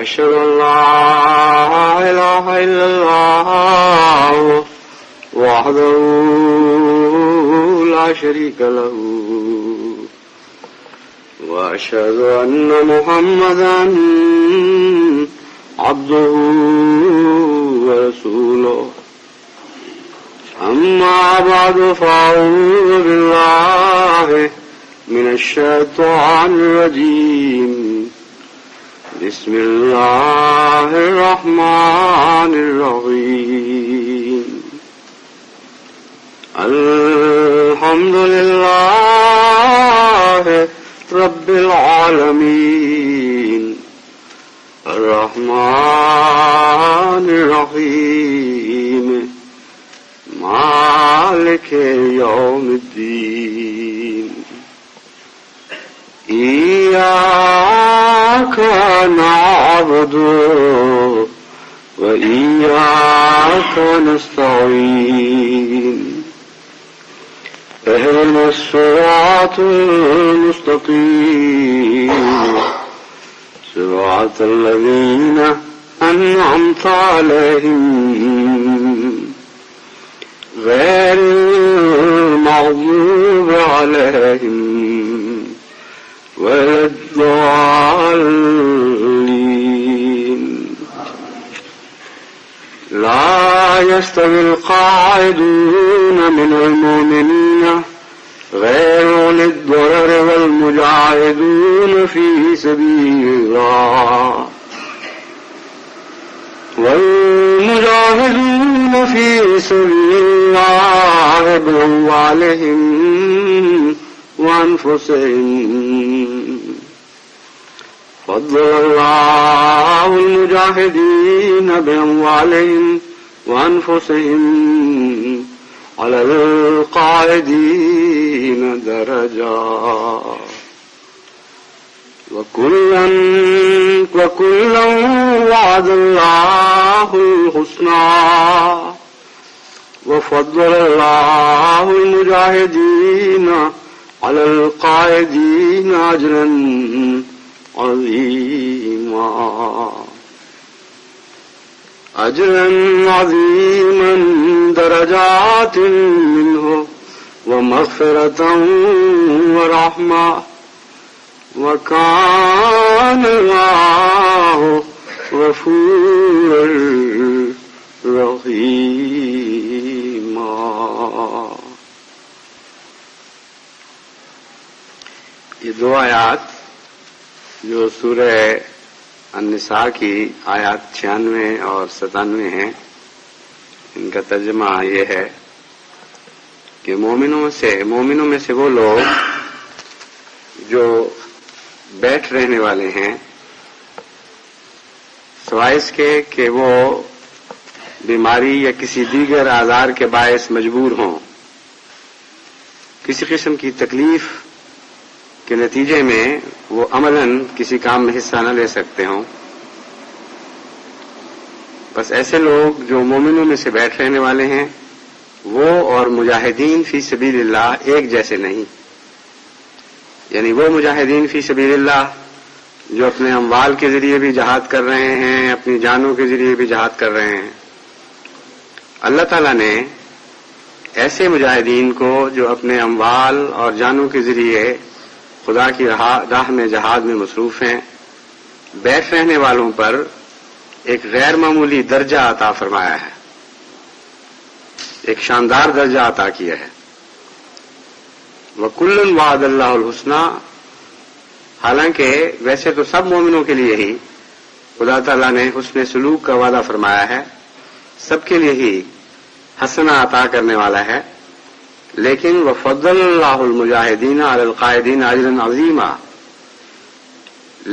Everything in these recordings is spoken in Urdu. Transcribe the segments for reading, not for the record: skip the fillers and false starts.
أشهد أن لا إله إلا الله وحده لا شريك له وأشهد أن محمدا عبده ورسوله أما بعد فأعوذ بالله من الشيطان الرجيم بسم الله الرحمن الرحيم الحمد لله رب العالمين الرحمن الرحيم مالك يوم الدين إياك نعبد وإياك نستعين اهدنا الصراط المستقيم صراط الذين أنعمت عليهم غير المغضوب عليهم ولا الضالين لا يستوي القاعدون من المؤمنين غير أولي الضرر والمجاهدون في سبيل الله بأموالهم وأنفسهم فضل الله المجاهدين بأموالهم وأنفسهم على القاعدين درجات وكلا وعد الله الحسنى وفضل الله المجاهدين على القاعدين أجرا عظيما درجات منه ومغفرة ورحمة وكان الله غفورا رحيما. یہ دو آیات جو سورہ النساء کی آیات 96 اور 97 ہیں، ان کا ترجمہ یہ ہے کہ مومنوں میں سے وہ لوگ جو بیٹھ رہنے والے ہیں سوائے اس کے کہ وہ بیماری یا کسی دیگر آزار کے باعث مجبور ہوں، کسی قسم کی تکلیف کے نتیجے میں وہ عملاً کسی کام میں حصہ نہ لے سکتے ہوں، بس ایسے لوگ جو مومنوں میں سے بیٹھ رہنے والے ہیں وہ اور مجاہدین فی سبیل اللہ ایک جیسے نہیں. یعنی وہ مجاہدین فی سبیل اللہ جو اپنے اموال کے ذریعے بھی جہاد کر رہے ہیں، اپنی جانوں کے ذریعے بھی جہاد کر رہے ہیں، اللہ تعالیٰ نے ایسے مجاہدین کو جو اپنے اموال اور جانوں کے ذریعے خدا کی راہ میں جہاد میں مصروف ہیں، بیٹھ رہنے والوں پر ایک غیر معمولی درجہ عطا فرمایا ہے، ایک شاندار درجہ عطا کیا ہے. وَكُلًّا وَعَدَ اللَّهُ الْحُسْنَى، حالانکہ ویسے تو سب مومنوں کے لیے ہی خدا تعالیٰ نے حسن سلوک کا وعدہ فرمایا ہے، سب کے لیے ہی حسنہ عطا کرنے والا ہے، لیکن وَفَضَّلَ اللَّهُ الْمُجَاهِدِينَ عَلَى الْقَاعِدِينَ أَجْرًا عَظِيمًا،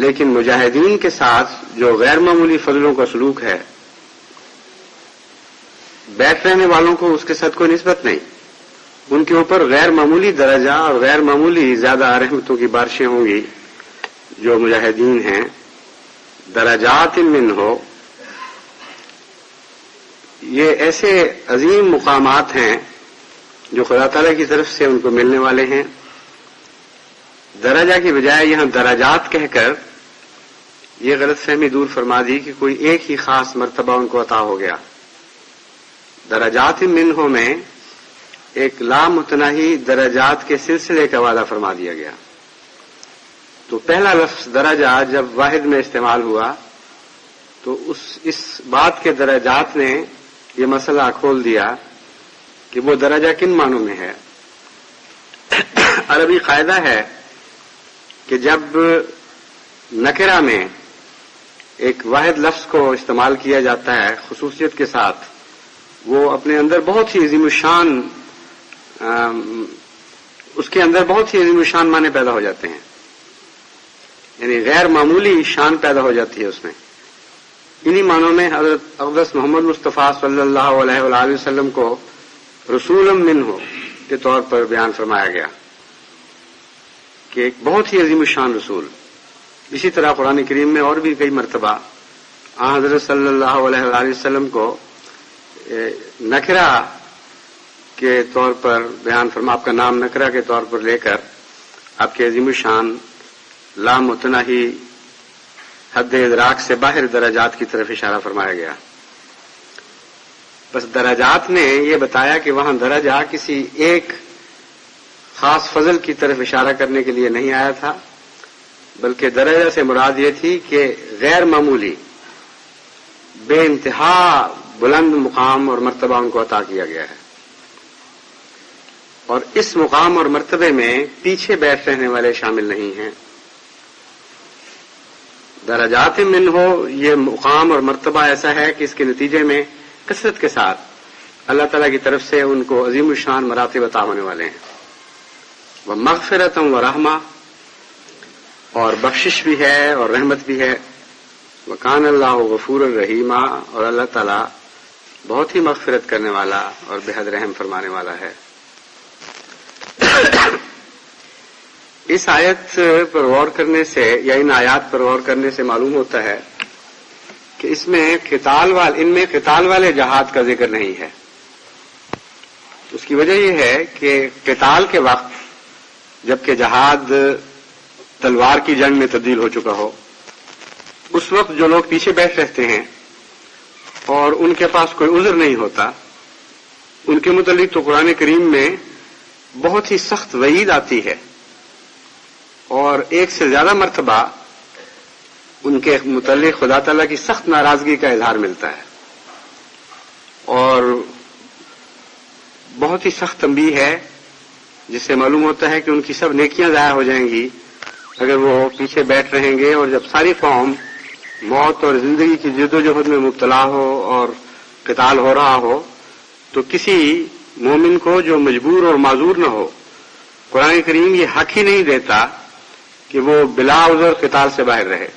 لیکن مجاہدین کے ساتھ جو غیر معمولی فضلوں کا سلوک ہے، بیٹھ رہنے والوں کو اس کے ساتھ کوئی نسبت نہیں، ان کے اوپر غیر معمولی درجہ اور غیر معمولی زیادہ رحمتوں کی بارشیں ہوں گی. جو مجاہدین ہیں درجات منہ، یہ ایسے عظیم مقامات ہیں جو خدا تعالیٰ کی طرف سے ان کو ملنے والے ہیں. درجہ کی بجائے یہاں درجات کہہ کر یہ غلط فہمی دور فرما دی کہ کوئی ایک ہی خاص مرتبہ ان کو عطا ہو گیا۔ درجات منہ میں ایک لامتناہی درجات کے سلسلے کا وعدہ فرما دیا گیا۔ تو پہلا لفظ درجہ جب واحد میں استعمال ہوا تو اس بات کے درجات نے یہ مسئلہ کھول دیا کہ وہ درجہ کن معنوں میں ہے۔ عربی قاعدہ ہے کہ جب نکرہ میں ایک واحد لفظ کو استعمال کیا جاتا ہے خصوصیت کے ساتھ، وہ اپنے اندر بہت ہی عظیم الشان اس کے اندر بہت ہی عظیم الشان معنی پیدا ہو جاتے ہیں، یعنی غیر معمولی شان پیدا ہو جاتی ہے اس میں۔ انہی معنوں میں حضرت اقدس محمد مصطفیٰ صلی اللہ علیہ وآلہ وسلم کو رسول منہ کے طور پر بیان فرمایا گیا کہ ایک بہت ہی عظیم الشان رسول۔ اسی طرح قرآن کریم میں اور بھی کئی مرتبہ حضرت صلی اللہ علیہ وآلہ وسلم کو نکرہ کے طور پر بیان فرما، آپ کا نام نکرہ کے طور پر لے کر آپ کے عظیم الشان لامتناہی حد ادراک سے باہر درجات کی طرف اشارہ فرمایا گیا۔ بس درجات نے یہ بتایا کہ وہاں درجہ کسی ایک خاص فضل کی طرف اشارہ کرنے کے لیے نہیں آیا تھا، بلکہ درجہ سے مراد یہ تھی کہ غیر معمولی بے انتہا بلند مقام اور مرتبہ ان کو عطا کیا گیا ہے، اور اس مقام اور مرتبے میں پیچھے بیٹھ رہنے والے شامل نہیں ہیں۔ درجات من ہو، یہ مقام اور مرتبہ ایسا ہے کہ اس کے نتیجے میں کثرت کے ساتھ اللہ تعالیٰ کی طرف سے ان کو عظیم الشان مراتب عطا ہونے والے ہیں۔ وہ مغفرت و رحمہ، اور بخشش بھی ہے اور رحمت بھی ہے۔ وکان اللہ غفور الرحیمہ، اور اللہ تعالیٰ بہت ہی مغفرت کرنے والا اور بے حد رحم فرمانے والا ہے۔ اس آیت پر غور کرنے سے یا ان آیات پر غور کرنے سے معلوم ہوتا ہے کہ ان میں قتال والے جہاد کا ذکر نہیں ہے۔ اس کی وجہ یہ ہے کہ قتال کے وقت جبکہ جہاد تلوار کی جنگ میں تبدیل ہو چکا ہو، اس وقت جو لوگ پیچھے بیٹھ رہتے ہیں اور ان کے پاس کوئی عذر نہیں ہوتا، ان کے متعلق تو قرآن کریم میں بہت ہی سخت وعید آتی ہے، اور ایک سے زیادہ مرتبہ ان کے متعلق خدا تعالیٰ کی سخت ناراضگی کا اظہار ملتا ہے، اور بہت ہی سخت تنبیہ ہے جس سے معلوم ہوتا ہے کہ ان کی سب نیکیاں ضائع ہو جائیں گی اگر وہ پیچھے بیٹھ رہیں گے، اور جب ساری قوم موت اور زندگی کی جد و جہد میں مبتلا ہو اور قتال ہو رہا ہو تو کسی مومن کو جو مجبور اور معذور نہ ہو، قرآن کریم یہ حق ہی نہیں دیتا کہ وہ بلا عذر قتال سے باہر رہے۔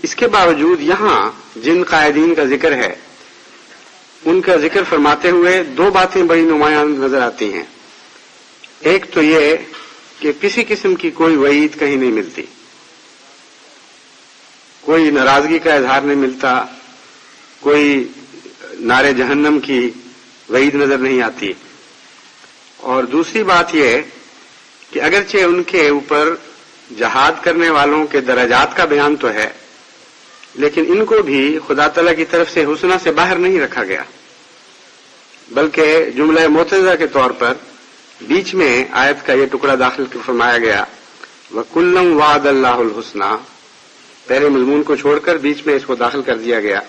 اس کے باوجود یہاں جن قائدین کا ذکر ہے ان کا ذکر فرماتے ہوئے دو باتیں بڑی نمایاں نظر آتی ہیں۔ ایک تو یہ کہ کسی قسم کی کوئی وعید کہیں نہیں ملتی، کوئی ناراضگی کا اظہار نہیں ملتا، کوئی نارے جہنم کی وعید نظر نہیں آتی۔ اور دوسری بات یہ کہ اگرچہ ان کے اوپر جہاد کرنے والوں کے درجات کا بیان تو ہے، لیکن ان کو بھی خدا تعالیٰ کی طرف سے حسنہ سے باہر نہیں رکھا گیا، بلکہ جملہ معترضہ کے طور پر بیچ میں آیت کا یہ ٹکڑا داخل فرمایا گیا، وَكُلًّا وَعَدَ اللَّهُ الْحُسْنَى، پہلے مضمون کو چھوڑ کر بیچ میں اس کو داخل کر دیا گیا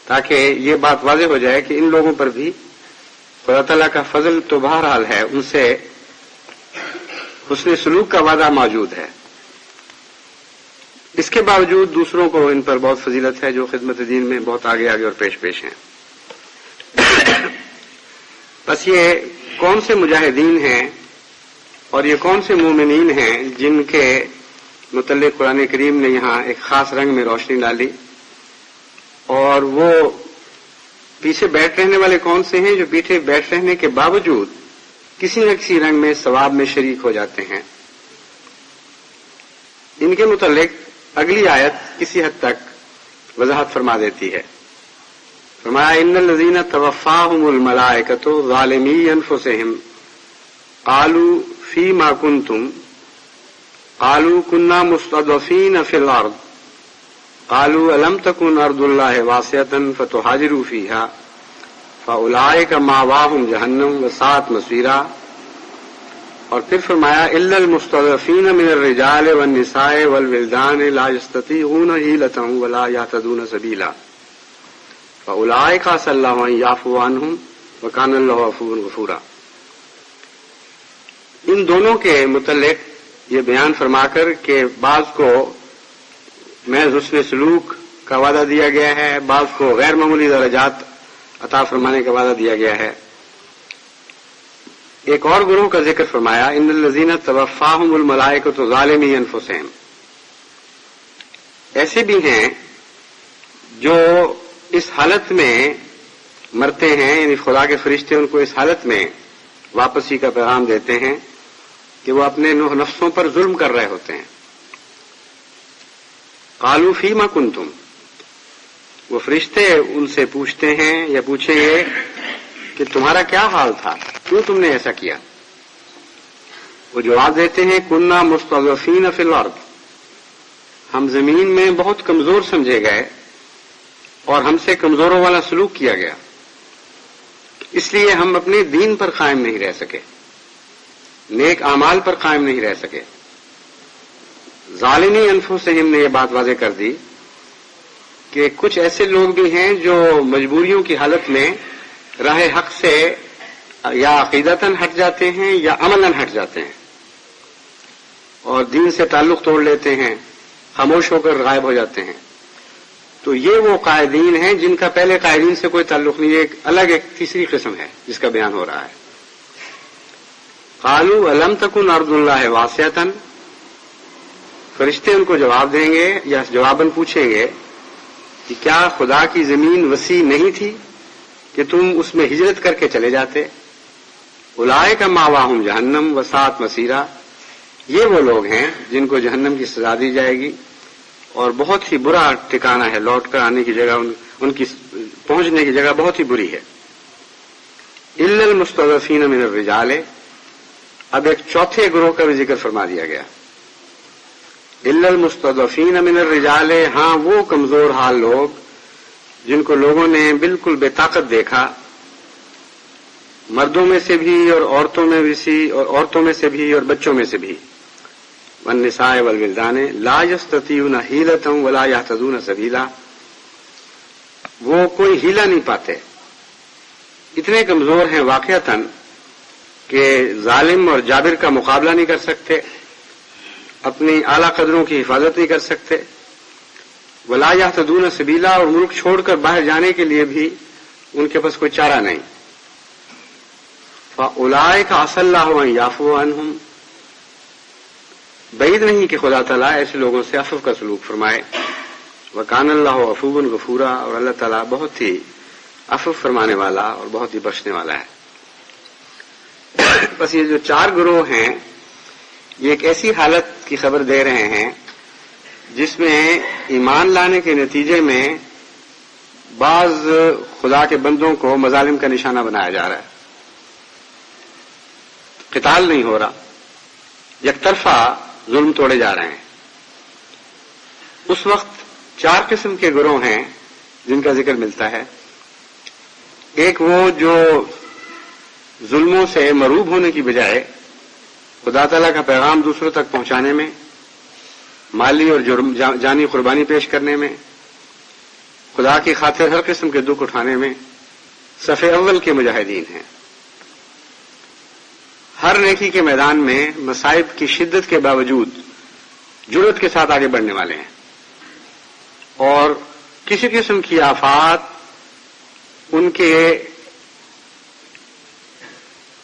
تاکہ یہ بات واضح ہو جائے کہ ان لوگوں پر بھی خدا تعالیٰ کا فضل تو بہرحال ہے، ان سے حسن سلوک کا وعدہ موجود ہے۔ اس کے باوجود دوسروں کو ان پر بہت فضیلت ہے جو خدمت دین میں بہت آگے اور پیش ہیں۔ بس یہ کون سے مجاہدین ہیں اور یہ کون سے مومنین ہیں جن کے متعلق قرآن کریم نے یہاں ایک خاص رنگ میں روشنی ڈالی، اور وہ پیچھے بیٹھ رہنے والے کون سے ہیں جو پیچھے بیٹھ رہنے کے باوجود کسی نہ کسی رنگ میں ثواب میں شریک ہو جاتے ہیں۔ ان کے متعلق اگلی آیت کسی حد تک وضاحت فرما دیتی ہے۔ فرمایا ان الذین توفاہم الملائکۃ ظالمی انفسہم قالوا فیما کنتم قالوا كنا مستضعفين في الأرض قالوا ألم تكن أرض الله واسعة فتهاجروا فيها فأولئك مأواهم جهنم وساءت مصيرا. اور پھر فرمایا إلا المستضعفين من الرجال والنساء والولدان لا يستطيعون حيلة ولا يهتدون سبيلا فأولئك عسى الله أن يعفو عنهم وكان الله عفوا غفورا. ان دونوں کے متعلق یہ بیان فرما کر کہ بعض کو محض حسن سلوک کا وعدہ دیا گیا ہے، بعض کو غیر معمولی درجات عطا فرمانے کا وعدہ دیا گیا ہے، ایک اور گروہ کا ذکر فرمایا ان الذین توفاہم الملائکۃ ظالمی انفسہم. ایسے بھی ہیں جو اس حالت میں مرتے ہیں، یعنی خدا کے فرشتے ان کو اس حالت میں واپسی کا پیغام دیتے ہیں کہ وہ اپنے نفسوں پر ظلم کر رہے ہوتے ہیں. قالوا فیما کنتم، وہ فرشتے ان سے پوچھتے ہیں یا پوچھیں گے کہ تمہارا کیا حال تھا، کیوں تم نے ایسا کیا؟ وہ جواب دیتے ہیں کننا مستضعفین فی الارض، ہم زمین میں بہت کمزور سمجھے گئے اور ہم سے کمزوروں والا سلوک کیا گیا، اس لیے ہم اپنے دین پر قائم نہیں رہ سکے، نیک اعمال پر قائم نہیں رہ سکے. ظالمی انفسہم نے یہ بات واضح کر دی کہ کچھ ایسے لوگ بھی ہیں جو مجبوریوں کی حالت میں راہ حق سے یا عقیدتاً ہٹ جاتے ہیں یا عملاً ہٹ جاتے ہیں اور دین سے تعلق توڑ لیتے ہیں، خاموش ہو کر غائب ہو جاتے ہیں. تو یہ وہ قائدین ہیں جن کا پہلے قائدین سے کوئی تعلق نہیں، ایک الگ ایک تیسری قسم ہے جس کا بیان ہو رہا ہے. قالوا الم تکن ارض اللہ واسعۃ، فرشتے ان کو جواب دیں گے یا جواباً پوچھیں گے کہ کیا خدا کی زمین وسیع نہیں تھی کہ تم اس میں ہجرت کر کے چلے جاتے؟ اولئک مأواہم جہنم وساءت مصیرا، یہ وہ لوگ ہیں جن کو جہنم کی سزا دی جائے گی اور بہت ہی برا ٹھکانہ ہے، لوٹ کر آنے کی جگہ ان کی پہنچنے کی جگہ بہت ہی بری ہے. الا المستضعفین من الرجال، اب ایک چوتھے گروہ کا بھی ذکر فرما دیا گیا. الا المستضعفین من الرجال، ہاں وہ کمزور حال لوگ جن کو لوگوں نے بالکل بے طاقت دیکھا، مردوں میں سے بھی اور عورتوں میں سے بھی اور بچوں میں سے بھی. والنساء والولدان لا یستطیعون حیلۃ ولا یہتدون سبیلا، وہ کوئی ہیلہ نہیں پاتے، اتنے کمزور ہیں واقعتاً کہ ظالم اور جابر کا مقابلہ نہیں کر سکتے، اپنی اعلیٰ قدروں کی حفاظت نہیں کر سکتے. ولا یہتدون سبیلا، اور ملک چھوڑ کر باہر جانے کے لیے بھی ان کے پاس کوئی چارہ نہیں. فاولئک عسى اللہ ان یعفو عنہم، بعید نہیں کہ خدا تعالیٰ ایسے لوگوں سے عفو کا سلوک فرمائے. وکان اللہ عفوا غفورا، اور اللہ تعالیٰ بہت ہی عفو فرمانے والا اور بہت ہی بخشنے والا ہے. بس یہ جو چار گروہ ہیں یہ ایک ایسی حالت کی خبر دے رہے ہیں جس میں ایمان لانے کے نتیجے میں بعض خدا کے بندوں کو مظالم کا نشانہ بنایا جا رہا ہے. قتال نہیں ہو رہا، یک طرفہ ظلم توڑے جا رہے ہیں. اس وقت چار قسم کے گروہ ہیں جن کا ذکر ملتا ہے. ایک وہ جو ظلموں سے مروب ہونے کی بجائے خدا تعالیٰ کا پیغام دوسروں تک پہنچانے میں، مالی اور جانی قربانی پیش کرنے میں، خدا کی خاطر ہر قسم کے دکھ اٹھانے میں صف اول کے مجاہدین ہیں. ہر نیکی کے میدان میں مصائب کی شدت کے باوجود جرأت کے ساتھ آگے بڑھنے والے ہیں، اور کسی قسم کی آفات ان کے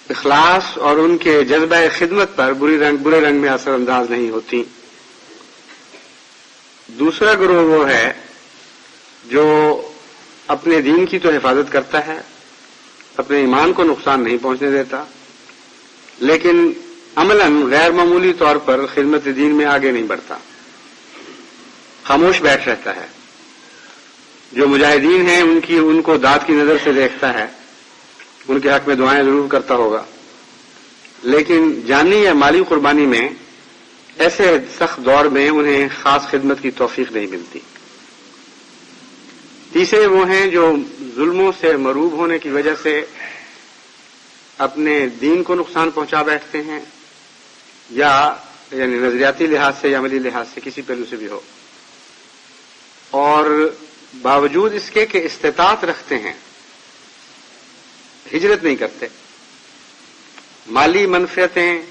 اخلاص اور ان کے جذبہ خدمت پر برے رنگ میں اثر انداز نہیں ہوتی. دوسرا گروہ وہ ہے جو اپنے دین کی تو حفاظت کرتا ہے، اپنے ایمان کو نقصان نہیں پہنچنے دیتا، لیکن عملاً غیر معمولی طور پر خدمت دین میں آگے نہیں بڑھتا، خاموش بیٹھ رہتا ہے. جو مجاہدین ہیں ان کو داد کی نظر سے دیکھتا ہے، ان کے حق میں دعائیں ضرور کرتا ہوگا، لیکن جانی یا مالی قربانی میں ایسے سخت دور میں انہیں خاص خدمت کی توفیق نہیں ملتی۔ تیسرے وہ ہیں جو ظلموں سے مروب ہونے کی وجہ سے اپنے دین کو نقصان پہنچا بیٹھتے ہیں، یا یعنی نظریاتی لحاظ سے یا عملی لحاظ سے کسی پہلو سے بھی ہو، اور باوجود اس کے کہ استطاعت رکھتے ہیں ہجرت نہیں کرتے۔ مالی منفعتیں،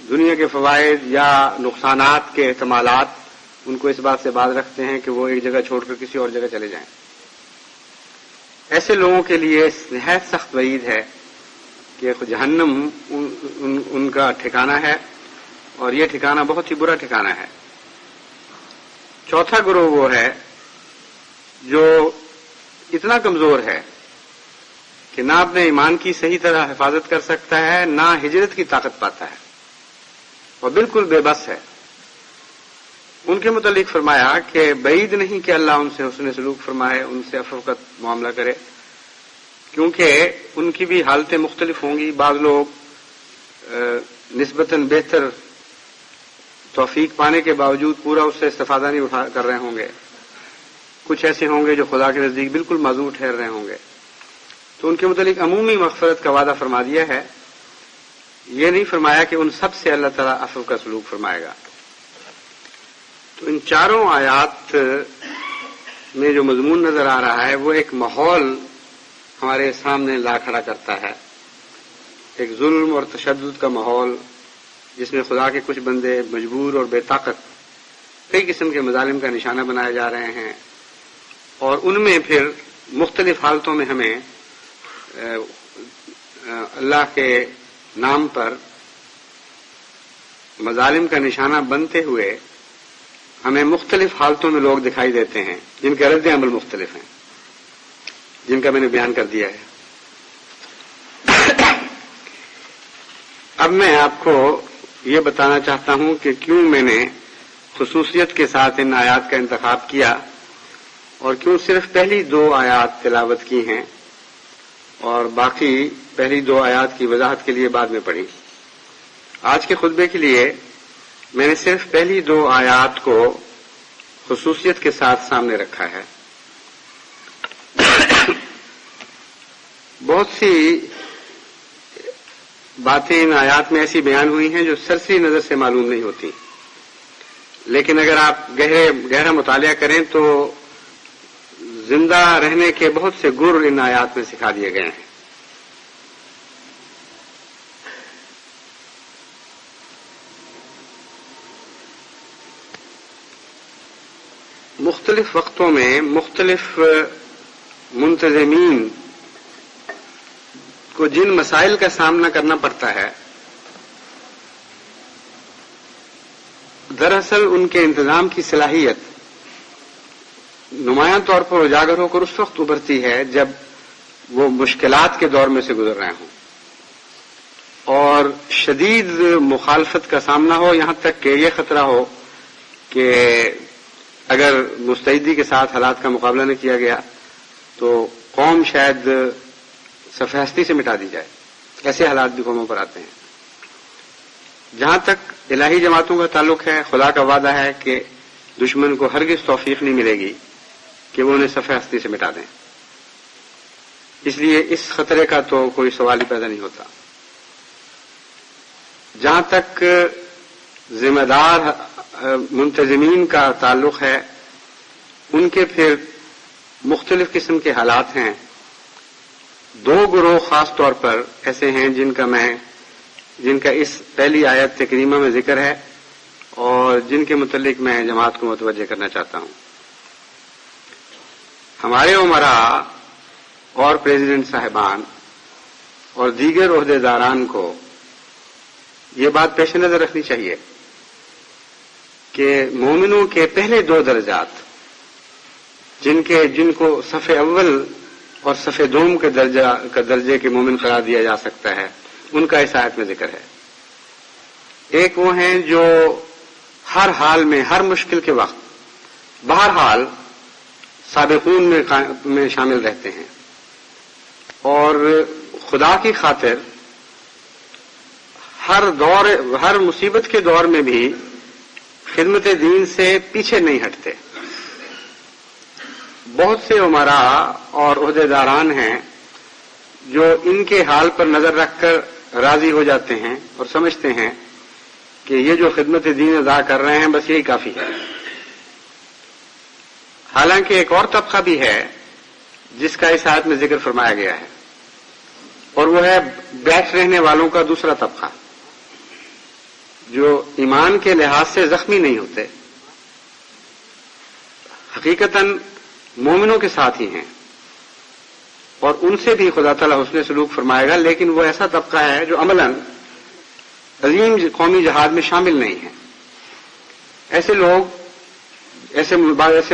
دنیا کے فوائد یا نقصانات کے احتمالات ان کو اس بات سے باز رکھتے ہیں کہ وہ ایک جگہ چھوڑ کر کسی اور جگہ چلے جائیں۔ ایسے لوگوں کے لیے نہایت سخت وعید ہے کہ جہنم ان کا ٹھکانہ ہے، اور یہ ٹھکانہ بہت ہی برا ٹھکانہ ہے۔ چوتھا گروہ وہ ہے جو اتنا کمزور ہے کہ نہ اپنے ایمان کی صحیح طرح حفاظت کر سکتا ہے، نہ ہجرت کی طاقت پاتا ہے، اور بالکل بے بس ہے۔ ان کے متعلق فرمایا کہ بعید نہیں کہ اللہ ان سے حسن سلوک فرمائے، ان سے عفو کا معاملہ کرے، کیونکہ ان کی بھی حالتیں مختلف ہوں گی۔ بعض لوگ نسبتاً بہتر توفیق پانے کے باوجود پورا اس سے استفادہ نہیں کر رہے ہوں گے، کچھ ایسے ہوں گے جو خدا کے نزدیک بالکل معذور ٹھہر رہے ہوں گے۔ تو ان کے متعلق عمومی مغفرت کا وعدہ فرما دیا ہے، یہ نہیں فرمایا کہ ان سب سے اللہ تعالیٰ عفو کا سلوک فرمائے گا۔ تو ان چاروں آیات میں جو مضمون نظر آ رہا ہے وہ ایک ماحول ہمارے سامنے لا کھڑا کرتا ہے، ایک ظلم اور تشدد کا ماحول جس میں خدا کے کچھ بندے مجبور اور بے طاقت کئی قسم کے مظالم کا نشانہ بنائے جا رہے ہیں، اور ان میں پھر مختلف حالتوں میں ہمیں اللہ کے نام پر مظالم کا نشانہ بنتے ہوئے ہمیں مختلف حالتوں میں لوگ دکھائی دیتے ہیں جن کے رد عمل مختلف ہیں، جن کا میں نے بیان کر دیا ہے۔ اب میں آپ کو یہ بتانا چاہتا ہوں کہ کیوں میں نے خصوصیت کے ساتھ ان آیات کا انتخاب کیا، اور کیوں صرف پہلی 2 آیات تلاوت کی ہیں اور باقی پہلی 2 آیات کی وضاحت کے لیے بعد میں پڑھی۔ آج کے خطبے کے لیے میں نے صرف پہلی 2 آیات کو خصوصیت کے ساتھ سامنے رکھا ہے۔ بہت سی باتیں ان آیات میں ایسی بیان ہوئی ہیں جو سرسری نظر سے معلوم نہیں ہوتی، لیکن اگر آپ گہرا مطالعہ کریں تو زندہ رہنے کے بہت سے گر ان آیات میں سکھا دیے گئے ہیں۔ مختلف وقتوں میں مختلف منتظمین کو جن مسائل کا سامنا کرنا پڑتا ہے، دراصل ان کے انتظام کی صلاحیت نمایاں طور پر اجاگر ہو کر اس وقت ابھرتی ہے جب وہ مشکلات کے دور میں سے گزر رہے ہوں اور شدید مخالفت کا سامنا ہو، یہاں تک کہ یہ خطرہ ہو کہ اگر مستعدی کے ساتھ حالات کا مقابلہ نہ کیا گیا تو قوم شاید صفحہ ہستی سے مٹا دی جائے۔ ایسے حالات بھی قوموں پر آتے ہیں۔ جہاں تک الہی جماعتوں کا تعلق ہے، خدا کا وعدہ ہے کہ دشمن کو ہرگز توفیق نہیں ملے گی کہ وہ انہیں صفحہ ہستی سے مٹا دیں، اس لیے اس خطرے کا تو کوئی سوال ہی پیدا نہیں ہوتا۔ جہاں تک ذمہ دار منتظمین کا تعلق ہے، ان کے پھر مختلف قسم کے حالات ہیں۔ 2 گروہ خاص طور پر ایسے ہیں جن کا اس پہلی آیت کریمہ میں ذکر ہے اور جن کے متعلق میں جماعت کو متوجہ کرنا چاہتا ہوں۔ ہمارے امراء اور پریزیڈنٹ صاحبان اور دیگر عہدے داران کو یہ بات پیش نظر رکھنی چاہیے کہ مومنوں کے پہلے 2 درجات جن کو صف اول اور صف دوم کے درجے کے مومن قرار دیا جا سکتا ہے، ان کا اس آیت میں ذکر ہے۔ ایک وہ ہیں جو ہر حال میں، ہر مشکل کے وقت بہرحال سابقون میں شامل رہتے ہیں اور خدا کی خاطر ہر مصیبت کے دور میں بھی خدمت دین سے پیچھے نہیں ہٹتے. بہت سے امراء اور عہدیداران ہیں جو ان کے حال پر نظر رکھ کر راضی ہو جاتے ہیں اور سمجھتے ہیں کہ یہ جو خدمت دین ادا کر رہے ہیں بس یہی کافی ہے. حالانکہ ایک اور طبقہ بھی ہے جس کا اس آیت میں ذکر فرمایا گیا ہے، اور وہ ہے بیٹھ رہنے والوں کا دوسرا طبقہ، جو ایمان کے لحاظ سے زخمی نہیں ہوتے، حقیقتاً مومنوں کے ساتھ ہی ہیں، اور ان سے بھی خدا تعالیٰ حسن سلوک فرمائے گا، لیکن وہ ایسا طبقہ ہے جو عملاً عظیم قومی جہاد میں شامل نہیں ہے. ایسے لوگ ایسے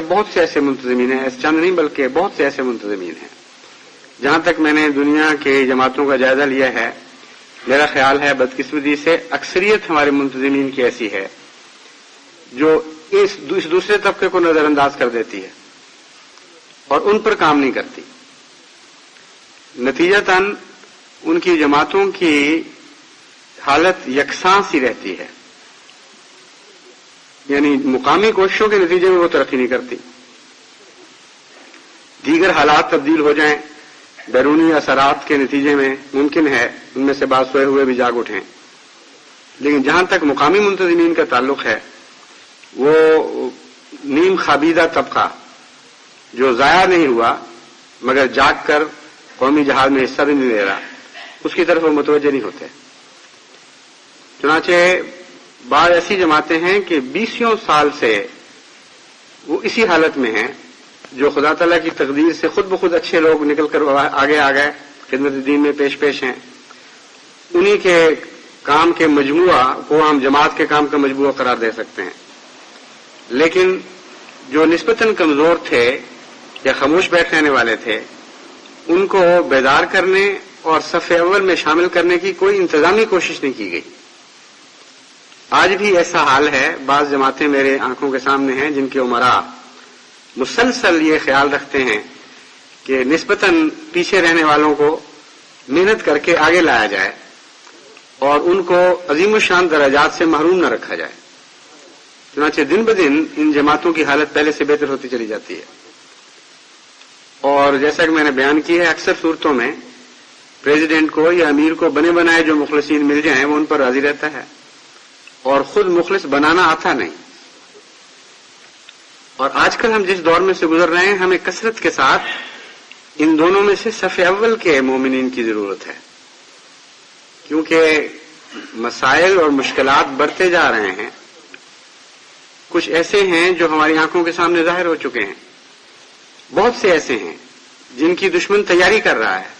بہت سے ایسے منتظمین ہیں، ایسے چند نہیں بلکہ بہت سے ایسے منتظمین ہیں. جہاں تک میں نے دنیا کے جماعتوں کا جائزہ لیا ہے، میرا خیال ہے بدقسمتی سے اکثریت ہمارے منتظمین کی ایسی ہے جو اس دوسرے طبقے کو نظر انداز کر دیتی ہے اور ان پر کام نہیں کرتی. نتیجتاً ان کی جماعتوں کی حالت یکساں سی رہتی ہے، یعنی مقامی کوششوں کے نتیجے میں وہ ترقی نہیں کرتی. دیگر حالات تبدیل ہو جائیں، بیرونی اثرات کے نتیجے میں ممکن ہے ان میں سے بعض سوئے ہوئے بھی جاگ اٹھیں، لیکن جہاں تک مقامی منتظمین کا تعلق ہے وہ نیم خوابیدہ طبقہ جو ضائع نہیں ہوا مگر جاگ کر قومی جہاد میں حصہ بھی نہیں لے رہا، اس کی طرف وہ متوجہ نہیں ہوتے. چنانچہ بعض ایسی جماعتیں ہیں کہ 20 سال سے وہ اسی حالت میں ہیں جو خدا تعالیٰ کی تقدیر سے خود بخود اچھے لوگ نکل کر آگے آ گئے، خدمت دین میں پیش ہیں. انہی کے کام کے مجموعہ کو ہم جماعت کے کام کا مجموعہ قرار دے سکتے ہیں. لیکن جو نسبتاً کمزور تھے یا خاموش بیٹھ رہنے والے تھے، ان کو بیدار کرنے اور صف اول میں شامل کرنے کی کوئی انتظامی کوشش نہیں کی گئی. آج بھی ایسا حال ہے. بعض جماعتیں میرے آنکھوں کے سامنے ہیں جن کے امراء مسلسل یہ خیال رکھتے ہیں کہ نسبتاً پیچھے رہنے والوں کو محنت کر کے آگے لایا جائے اور ان کو عظیم الشان درجات سے محروم نہ رکھا جائے. چنانچہ دن بدن ان جماعتوں کی حالت پہلے سے بہتر ہوتی چلی جاتی ہے. اور جیسا کہ میں نے بیان کی ہے، اکثر صورتوں میں پریزیڈنٹ کو یا امیر کو بنے بنائے جو مخلصین مل جائیں وہ ان پر راضی رہتا ہے اور خود مخلص بنانا آتا نہیں. اور آج کل ہم جس دور میں سے گزر رہے ہیں، ہمیں کثرت کے ساتھ ان دونوں میں سے صف اول کے مومنین کی ضرورت ہے، کیونکہ مسائل اور مشکلات بڑھتے جا رہے ہیں. کچھ ایسے ہیں جو ہماری آنکھوں کے سامنے ظاہر ہو چکے ہیں، بہت سے ایسے ہیں جن کی دشمن تیاری کر رہا ہے،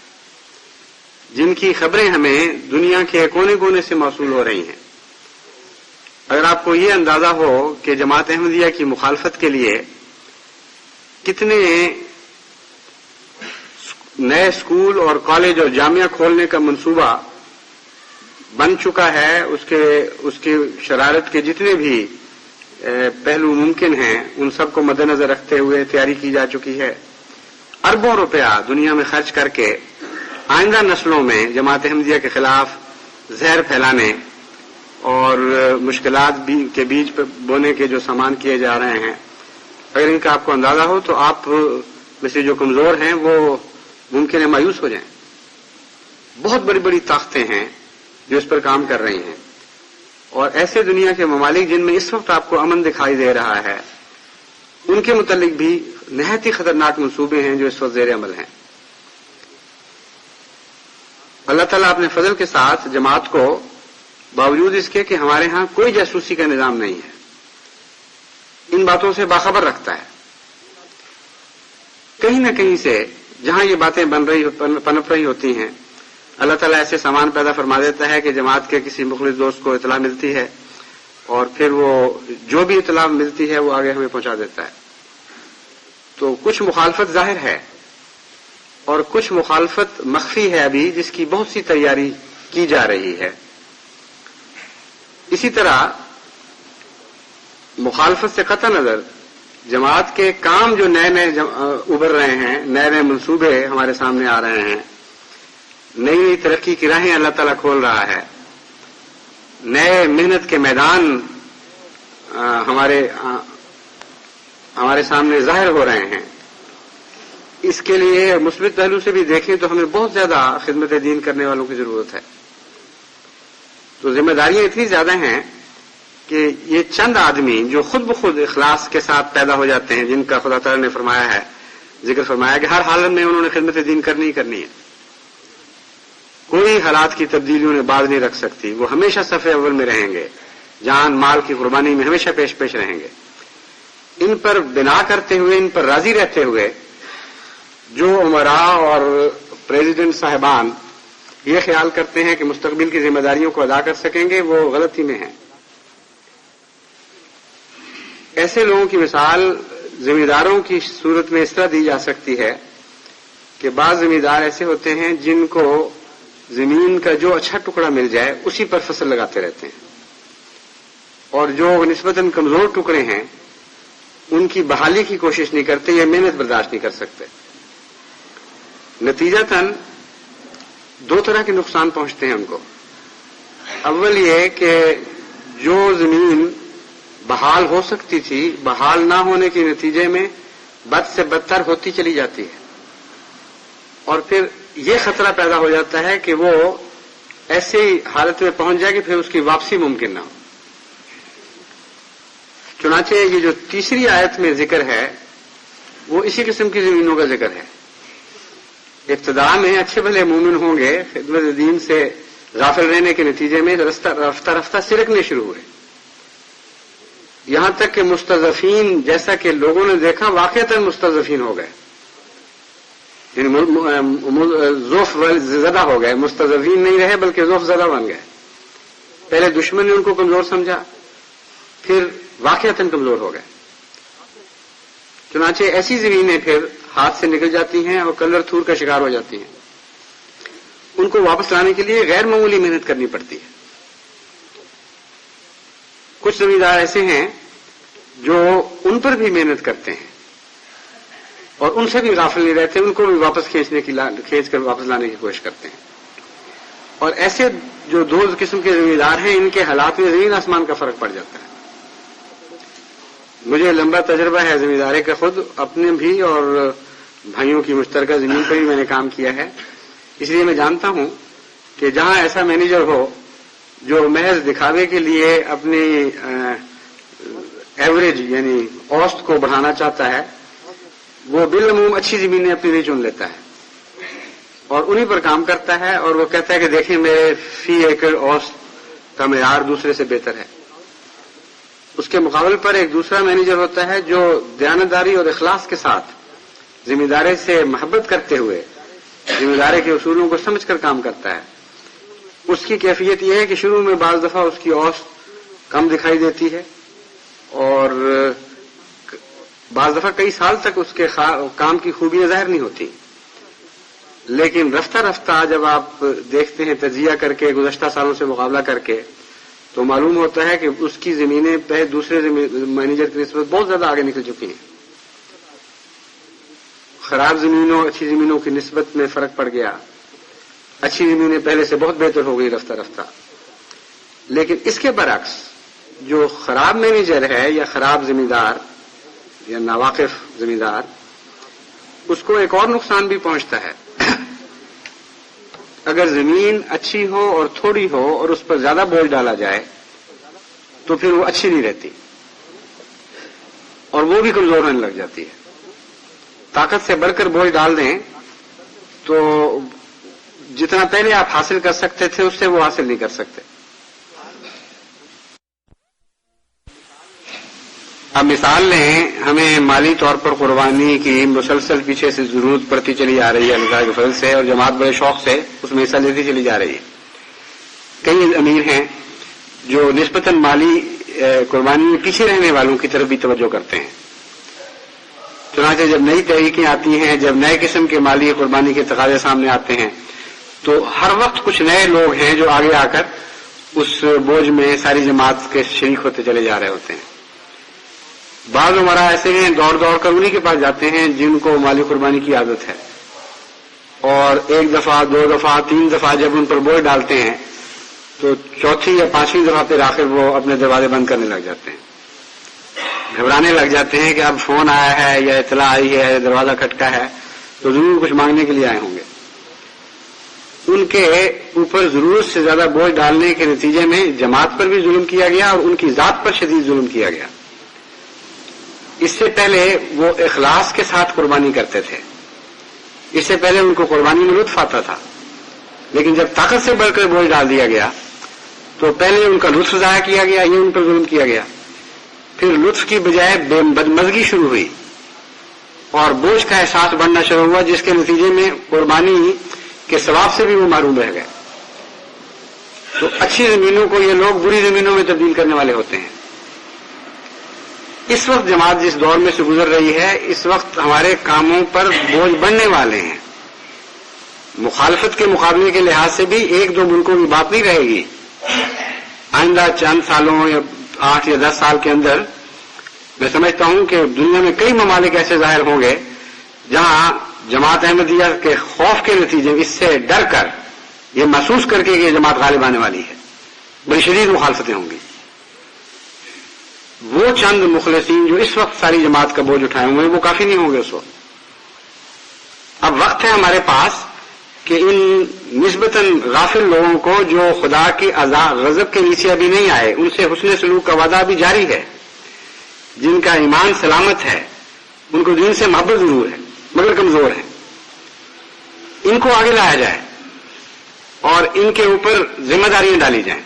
جن کی خبریں ہمیں دنیا کے کونے کونے سے موصول ہو رہی ہیں. اگر آپ کو یہ اندازہ ہو کہ جماعت احمدیہ کی مخالفت کے لیے کتنے نئے اسکول اور کالج اور جامعہ کھولنے کا منصوبہ بن چکا ہے، اس کی شرارت کے جتنے بھی پہلو ممکن ہیں ان سب کو مد نظر رکھتے ہوئے تیاری کی جا چکی ہے. اربوں روپیہ دنیا میں خرچ کر کے آئندہ نسلوں میں جماعت احمدیہ کے خلاف زہر پھیلانے اور مشکلات کے بیج پہ بونے کے جو سامان کیے جا رہے ہیں، اگر ان کا آپ کو اندازہ ہو تو آپ میں سے جو کمزور ہیں وہ ممکن ہے مایوس ہو جائیں. بہت بڑی بڑی طاقتیں ہیں جو اس پر کام کر رہی ہیں، اور ایسے دنیا کے ممالک جن میں اس وقت آپ کو امن دکھائی دے رہا ہے، ان کے متعلق بھی نہایت ہی خطرناک منصوبے ہیں جو اس وقت زیر عمل ہیں. اللہ تعالیٰ اپنے فضل کے ساتھ جماعت کو باوجود اس کے کہ ہمارے ہاں کوئی جاسوسی کا نظام نہیں ہے، ان باتوں سے باخبر رکھتا ہے. کہیں نہ کہیں سے جہاں یہ باتیں پنپ رہی ہوتی ہیں، اللہ تعالیٰ ایسے سامان پیدا فرما دیتا ہے کہ جماعت کے کسی مخلص دوست کو اطلاع ملتی ہے اور پھر وہ جو بھی اطلاع ملتی ہے وہ آگے ہمیں پہنچا دیتا ہے. تو کچھ مخالفت ظاہر ہے اور کچھ مخالفت مخفی ہے ابھی، جس کی بہت سی تیاری کی جا رہی ہے. اسی طرح مخالفت سے قطع نظر جماعت کے کام جو نئے نئے ابھر رہے ہیں، نئے نئے منصوبے ہمارے سامنے آ رہے ہیں، نئی نئی ترقی کی راہیں اللہ تعالیٰ کھول رہا ہے، نئے محنت کے میدان ہمارے سامنے ظاہر ہو رہے ہیں، اس کے لیے مثبت پہلو سے بھی دیکھیں تو ہمیں بہت زیادہ خدمت دین کرنے والوں کی ضرورت ہے. تو ذمہ داریاں اتنی زیادہ ہیں کہ یہ چند آدمی جو خود بخود اخلاص کے ساتھ پیدا ہو جاتے ہیں، جن کا خدا تعالیٰ نے فرمایا ہے، ذکر فرمایا کہ ہر حالت میں انہوں نے خدمت دین کرنی ہی کرنی ہے، کوئی حالات کی تبدیلیوں نے باز نہیں رکھ سکتی، وہ ہمیشہ صف اول میں رہیں گے، جان مال کی قربانی میں ہمیشہ پیش رہیں گے. ان پر بنا کرتے ہوئے، ان پر راضی رہتے ہوئے جو امراء اور پریزیڈنٹ صاحبان یہ خیال کرتے ہیں کہ مستقبل کی ذمہ داریوں کو ادا کر سکیں گے، وہ غلطی میں ہیں. ایسے لوگوں کی مثال ذمہ داروں کی صورت میں اس طرح دی جا سکتی ہے کہ بعض ذمہ دار ایسے ہوتے ہیں جن کو زمین کا جو اچھا ٹکڑا مل جائے اسی پر فصل لگاتے رہتے ہیں، اور جو نسبتاً کمزور ٹکڑے ہیں ان کی بحالی کی کوشش نہیں کرتے، یہ محنت برداشت نہیں کر سکتے. نتیجتاً دو طرح کے نقصان پہنچتے ہیں ان کو. اول یہ کہ جو زمین بحال ہو سکتی تھی، بحال نہ ہونے کے نتیجے میں بد سے بدتر ہوتی چلی جاتی ہے، اور پھر یہ خطرہ پیدا ہو جاتا ہے کہ وہ ایسی حالت میں پہنچ جائے کہ پھر اس کی واپسی ممکن نہ ہو. چنانچہ یہ جو تیسری آیت میں ذکر ہے وہ اسی قسم کی زمینوں کا ذکر ہے. ابتدا میں اچھے بھلے مومن ہوں گے، خدمت دین سے غافل رہنے کے نتیجے میں رفتہ رفتہ سرکنے شروع ہوئے، یہاں تک کہ مستضعفین جیسا کہ لوگوں نے دیکھا واقعتاً مستضعفین ہو گئے، یعنی ضعف زدہ ہو گئے، مستضعفین نہیں رہے بلکہ ضعف زدہ بن گئے. پہلے دشمن نے ان کو کمزور سمجھا، پھر واقعتاً کمزور ہو گئے. چنانچہ ایسی زمینیں پھر ہاتھ سے نکل جاتی ہیں اور کلر تھور کا شکار ہو جاتی ہیں. ان کو واپس لانے کے لیے غیر معمولی محنت کرنی پڑتی ہے. کچھ زمیندار ایسے ہیں جو ان پر بھی محنت کرتے ہیں اور ان سے بھی غافل نہیں رہتے، ان کو بھی واپس کھینچ کر واپس لانے کی کوشش کرتے ہیں. اور ایسے جو دو قسم کے زمیندار ہیں، ان کے حالات میں زمین آسمان کا فرق پڑ جاتا ہے. مجھے لمبا تجربہ ہے زمینداری کا، خود اپنے بھی اور بھائیوں کی مشترکہ زمین پر بھی میں نے کام کیا ہے، اس لیے میں جانتا ہوں کہ جہاں ایسا مینیجر ہو جو محض دکھاوے کے لیے اپنی ایوریج یعنی اوسط کو بڑھانا چاہتا ہے، وہ بالعموم اچھی زمینیں اپنی لیے چن لیتا ہے اور انہی پر کام کرتا ہے، اور وہ کہتا ہے کہ دیکھیں میرے فی ایکڑ اوسط کا معیار دوسرے سے بہتر ہے. اس کے مقابل پر ایک دوسرا مینیجر ہوتا ہے جو دیانتداری اور اخلاص کے ساتھ ذمہ داری سے محبت کرتے ہوئے ذمہ داری کے اصولوں کو سمجھ کر کام کرتا ہے. اس کی کیفیت یہ ہے کہ شروع میں بعض دفعہ اس کی اوسط کم دکھائی دیتی ہے اور بعض دفعہ کئی سال تک اس کے کام کی خوبیاں ظاہر نہیں ہوتی، لیکن رفتہ رفتہ جب آپ دیکھتے ہیں تجزیہ کر کے گزشتہ سالوں سے مقابلہ کر کے تو معلوم ہوتا ہے کہ اس کی زمینیں پہلے دوسرے مینیجر کی نسبت بہت زیادہ آگے نکل چکی ہیں. خراب زمینوں اچھی زمینوں کی نسبت میں فرق پڑ گیا، اچھی زمینیں پہلے سے بہت بہتر ہو گئی رفتہ رفتہ. لیکن اس کے برعکس جو خراب مینیجر ہے یا خراب زمیندار یا ناواقف زمیندار، اس کو ایک اور نقصان بھی پہنچتا ہے. اگر زمین اچھی ہو اور تھوڑی ہو اور اس پر زیادہ بوجھ ڈالا جائے تو پھر وہ اچھی نہیں رہتی اور وہ بھی کمزور ہونے لگ جاتی ہے. طاقت سے بڑھ کر بوجھ ڈال دیں تو جتنا پہلے آپ حاصل کر سکتے تھے اس سے وہ حاصل نہیں کر سکتے. اب مثال لیں، ہمیں مالی طور پر قربانی کی مسلسل پیچھے سے ضرورت پڑتی چلی جا رہی ہے اللہ کے فضل سے، اور جماعت بڑے شوق سے اس میں حصہ لیتی چلی جا رہی ہے. کئی امیر ہیں جو نسبتاً مالی قربانی میں پیچھے رہنے والوں کی طرف بھی توجہ کرتے ہیں. چنانچہ جب نئی تحریکیں آتی ہیں، جب نئے قسم کے مالی قربانی کے تقاضے سامنے آتے ہیں تو ہر وقت کچھ نئے لوگ ہیں جو آگے آ کر اس بوجھ میں ساری جماعت کے شریک ہوتے چلے جا رہے ہوتے ہیں. بعض عمرا ایسے ہیں دوڑ دوڑ کر انہی کے پاس جاتے ہیں جن کو مالی قربانی کی عادت ہے، اور ایک دفعہ، دو دفعہ، تین دفعہ جب ان پر بوجھ ڈالتے ہیں تو چوتھی یا پانچویں دفعہ پھر آخر وہ اپنے دروازے بند کرنے لگ جاتے ہیں. گھبرانے لگ جاتے ہیں کہ اب فون آیا ہے یا اطلاع آئی ہے یا دروازہ کھٹکا ہے تو ضرور کچھ مانگنے کے لیے آئے ہوں گے. ان کے اوپر ضرورت سے زیادہ بوجھ ڈالنے کے نتیجے میں جماعت پر بھی ظلم کیا گیا اور ان کی ذات پر شدید ظلم کیا گیا. اس سے پہلے وہ اخلاص کے ساتھ قربانی کرتے تھے، اس سے پہلے ان کو قربانی میں لطف آتا تھا، لیکن جب طاقت سے بڑھ کر بوجھ ڈال دیا گیا تو پہلے ان کا لطف ضائع کیا گیا، یہ ان پر ظلم کیا گیا. پھر لطف کی بجائے بدمزگی شروع ہوئی اور بوجھ کا احساس بڑھنا شروع ہوا، جس کے نتیجے میں قربانی کے ثواب سے بھی وہ محروم رہ گئے. تو اچھی زمینوں کو یہ لوگ بری زمینوں میں تبدیل کرنے والے ہوتے ہیں. اس وقت جماعت جس دور میں سے گزر رہی ہے، اس وقت ہمارے کاموں پر بوجھ بڑھنے والے ہیں. مخالفت کے مقابلے کے لحاظ سے بھی 1-2 ملکوں کی بات نہیں رہے گی. آئندہ چند سالوں یا 8 یا 10 سال کے اندر میں سمجھتا ہوں کہ دنیا میں کئی ممالک ایسے ظاہر ہوں گے جہاں جماعت احمدیہ کے خوف کے نتیجے اس سے ڈر کر یہ محسوس کر کے کہ یہ جماعت غالب آنے والی ہے، بڑی شدید مخالفتیں ہوں گی. وہ چند مخلصین جو اس وقت ساری جماعت کا بوجھ اٹھائے ہوئے ہیں وہ کافی نہیں ہوں گے اس وقت. اب وقت ہے ہمارے پاس کہ ان نسبتاً غافل لوگوں کو جو خدا کی غضب کے نیچے ابھی نہیں آئے، ان سے حسن سلوک کا وعدہ بھی جاری ہے، جن کا ایمان سلامت ہے، ان کو دین سے محبت ضرور ہے مگر کمزور ہیں، ان کو آگے لایا جائے اور ان کے اوپر ذمہ داریاں ڈالی جائیں.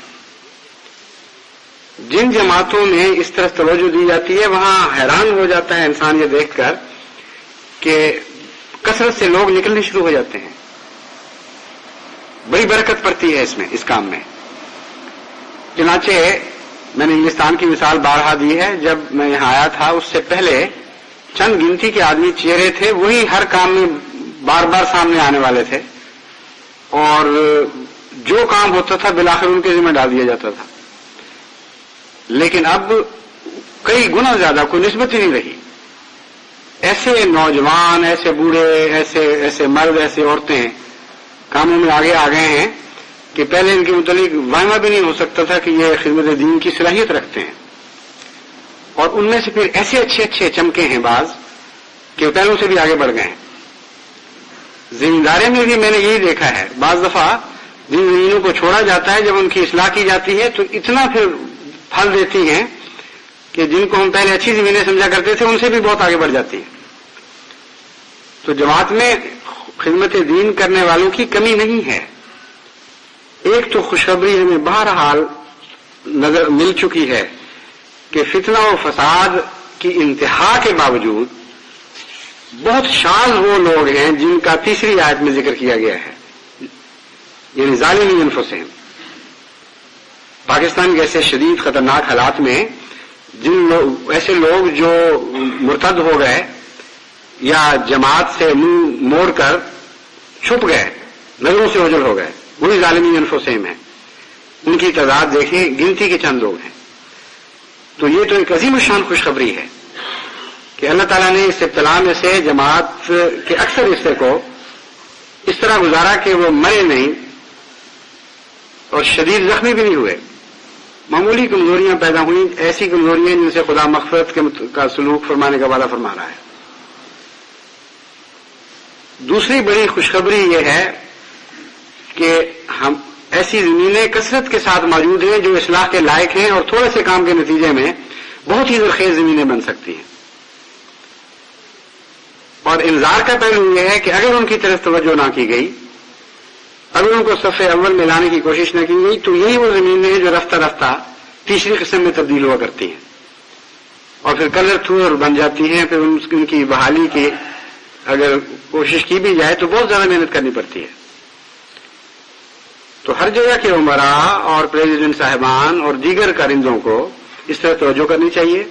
جن جماعتوں میں اس طرح توجہ دی جاتی ہے وہاں حیران ہو جاتا ہے انسان یہ دیکھ کر کہ کثرت سے لوگ نکلنے شروع ہو جاتے ہیں. بڑی برکت پڑتی ہے اس کام میں. چنانچہ میں نے انگلستان کی مثال بارہا دی ہے. جب میں یہاں آیا تھا اس سے پہلے چند گنتی کے آدمی چہرے تھے، وہی ہر کام میں بار بار سامنے آنے والے تھے اور جو کام ہوتا تھا بالآخر ان کے ذمہ ڈال دیا جاتا تھا. لیکن اب کئی گنا زیادہ کوئی نسبت ہی نہیں رہی. ایسے نوجوان، ایسے بوڑھے، ایسے مرد، ایسے عورتیں کاموں میں آگے آ گئے ہیں کہ پہلے ان کے متعلق وہمہ بھی نہیں ہو سکتا تھا کہ یہ خدمت دین کی صلاحیت رکھتے ہیں. اور ان میں سے پھر ایسے اچھے چمکے ہیں بعض کہ پہلوں سے بھی آگے بڑھ گئے ہیں. زمیندارے میں بھی میں نے یہی دیکھا ہے، بعض دفعہ جن زمینوں کو چھوڑا جاتا ہے جب ان کی اصلاح کی جاتی ہے تو اتنا پھر پھل دیتی ہیں کہ جن کو ہم پہلے اچھی زمینیں سمجھا کرتے تھے ان سے بھی بہت آگے بڑھ جاتی ہیں. تو جماعت میں خدمت دین کرنے والوں کی کمی نہیں ہے. ایک تو خوشخبری ہمیں بہرحال نظر مل چکی ہے کہ فتنہ و فساد کی انتہا کے باوجود بہت شاذ وہ لوگ ہیں جن کا تیسری آیت میں ذکر کیا گیا ہے، یعنی ظالمی انفسہم. پاکستان کے ایسے شدید خطرناک حالات میں ایسے لوگ جو مرتد ہو گئے یا جماعت سے منہ موڑ کر چھپ گئے، نظروں سے اوجھل ہو گئے، وہی ظالمی انفسہم ہیں. ان کی تعداد دیکھیں، گنتی کے چند لوگ ہیں. تو یہ تو ایک عظیم الشان خوشخبری ہے کہ اللہ تعالیٰ نے اس ابتلا میں سے جماعت کے اکثر حصے کو اس طرح گزارا کہ وہ مرے نہیں اور شدید زخمی بھی نہیں ہوئے. معمولی کمزوریاں پیدا ہوئیں، ایسی کمزوریاں جن سے خدا مغفرت کا سلوک فرمانے کا وعدہ فرما رہا ہے. دوسری بڑی خوشخبری یہ ہے کہ ہم ایسی زمینیں کثرت کے ساتھ موجود ہیں جو اصلاح کے لائق ہیں اور تھوڑے سے کام کے نتیجے میں بہت ہی زرخیز زمینیں بن سکتی ہیں. اور انذار کا پہلو یہ ہے کہ اگر ان کی طرف توجہ نہ کی گئی، اگر ان کو صف اول میں لانے کی کوشش نہ کی گئی تو یہی وہ زمینیں ہیں جو رفتہ رفتہ تیسری قسم میں تبدیل ہوا کرتی ہیں اور پھر کلر تھور بن جاتی ہیں. پھر ان کی بحالی کی اگر کوشش کی بھی جائے تو بہت زیادہ محنت کرنی پڑتی ہے. تو ہر جگہ کے عمراء اور پریزیڈنٹ صاحبان اور دیگر کارندوں کو اس طرح توجہ کرنی چاہیے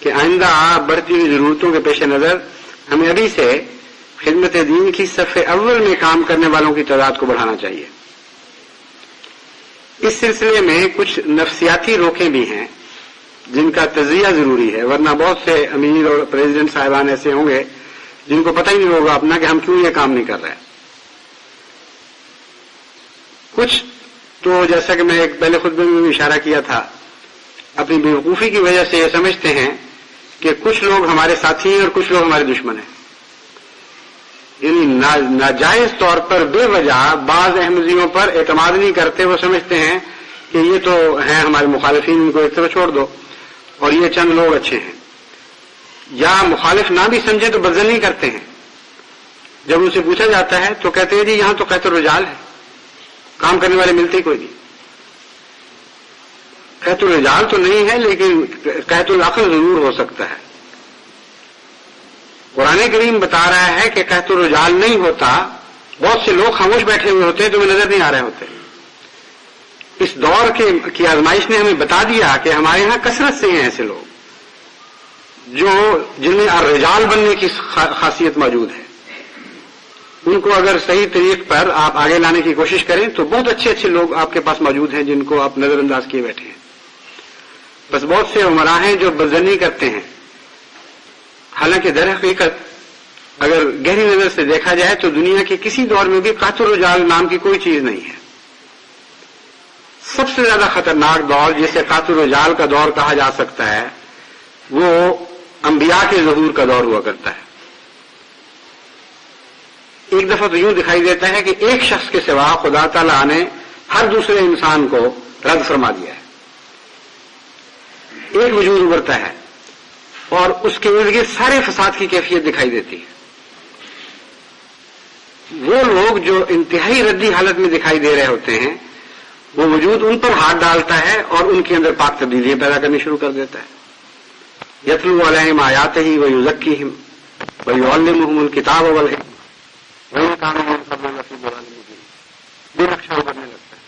کہ آئندہ بڑھتی ہوئی ضرورتوں کے پیش نظر ہمیں ابھی سے خدمت دین کی صف اول میں کام کرنے والوں کی تعداد کو بڑھانا چاہیے. اس سلسلے میں کچھ نفسیاتی روکیں بھی ہیں جن کا تجزیہ ضروری ہے، ورنہ بہت سے امیر اور پریزیڈنٹ صاحبان ایسے ہوں گے جن کو پتہ ہی نہیں ہوگا اپنا کہ ہم کیوں یہ کام نہیں کر رہے. کچھ تو جیسا کہ میں ایک پہلے خطبے میں بھی اشارہ کیا تھا، اپنی بیوقوفی کی وجہ سے یہ سمجھتے ہیں کہ کچھ لوگ ہمارے ساتھی ہیں اور کچھ لوگ ہمارے دشمن ہیں. یعنی ناجائز طور پر بے وجہ بعض احمدیوں پر اعتماد نہیں کرتے. وہ سمجھتے ہیں کہ یہ تو ہیں ہمارے مخالفین، ان کو ایک طرف چھوڑ دو، اور یہ چند لوگ اچھے ہیں. یا مخالف نہ بھی سمجھے تو بدظنی کرتے ہیں. جب ان سے پوچھا جاتا ہے تو کہتے ہیں جی یہاں تو قحط الرجال ہے، کام کرنے والے ملتے ہی کوئی نہیں. قحط الرجال تو نہیں ہے لیکن قحط العقل ضرور ہو سکتا ہے. قرآن کریم بتا رہا ہے کہ قحط الرجال نہیں ہوتا. بہت سے لوگ خاموش بیٹھے ہوئے ہوتے ہیں، تمہیں نظر نہیں آ رہے ہوتے. اس دور کی آزمائش نے ہمیں بتا دیا کہ ہمارے ہاں کثرت سے ہیں ایسے لوگ جن میں الرجال بننے کی خاصیت موجود ہے. ان کو اگر صحیح طریق پر آپ آگے لانے کی کوشش کریں تو بہت اچھے اچھے لوگ آپ کے پاس موجود ہیں جن کو آپ نظر انداز کیے بیٹھے ہیں. بس بہت سے عمراء ہیں جو بدظنی کرتے ہیں. حالانکہ در حقیقت اگر گہری نظر سے دیکھا جائے تو دنیا کے کسی دور میں بھی قحط الرجال نام کی کوئی چیز نہیں ہے. سب سے زیادہ خطرناک دور جسے قحط الرجال کا دور کہا جا سکتا ہے وہ انبیاء کے ظہور کا دور ہوا کرتا ہے. ایک دفعہ تو یوں دکھائی دیتا ہے کہ ایک شخص کے سوا خدا تعالیٰ نے ہر دوسرے انسان کو رد فرما دیا ہے. ایک وجود ابھرتا ہے اور اس کے ارد گرد سارے فساد کی کیفیت دکھائی دیتی ہے. وہ لوگ جو انتہائی ردی حالت میں دکھائی دے رہے ہوتے ہیں وہ وجود ان پر ہاتھ ڈالتا ہے اور ان کے اندر پاک تبدیلیاں پیدا کرنی شروع کر دیتا ہے. یتلو علیہم آیاتہ ویزکیہم ویعلمہم الکتاب والحکمہ وإن كانوا من قبل لفی ضلال مبین. بے نقشہ ابھرنے لگتا ہے.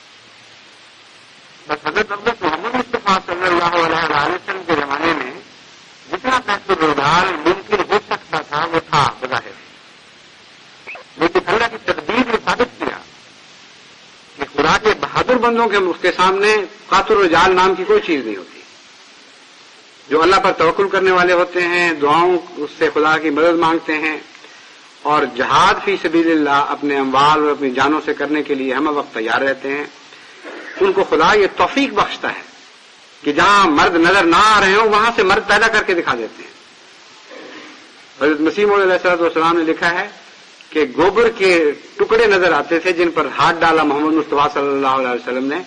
بس حضرت محمد مصطفیٰ صلی اللہ علیہ وسلم کے زمانے میں جتنا قحط الرجال ممکن ہو سکتا تھا وہ تھا بظاہر، لیکن اللہ کی تقدیر نے ثابت کیا کہ خدا کے بہادر بندوں کے سامنے قحط الرجال نام کی کوئی چیز نہیں ہوتی. جو اللہ پر توکل کرنے والے ہوتے ہیں، دعاؤں اس سے خدا کی مدد مانگتے ہیں اور جہاد فی سبیل اللہ اپنے اموال اور اپنی جانوں سے کرنے کے لیے ہم وقت تیار رہتے ہیں، ان کو خدا یہ توفیق بخشتا ہے کہ جہاں مرد نظر نہ آ رہے ہوں وہاں سے مرد پیدا کر کے دکھا دیتے ہیں. حضرت مسیح موعود علیہ السلام نے لکھا ہے کہ گوبر کے ٹکڑے نظر آتے تھے جن پر ہاتھ ڈالا محمد مصطفیٰ صلی اللہ علیہ وسلم نے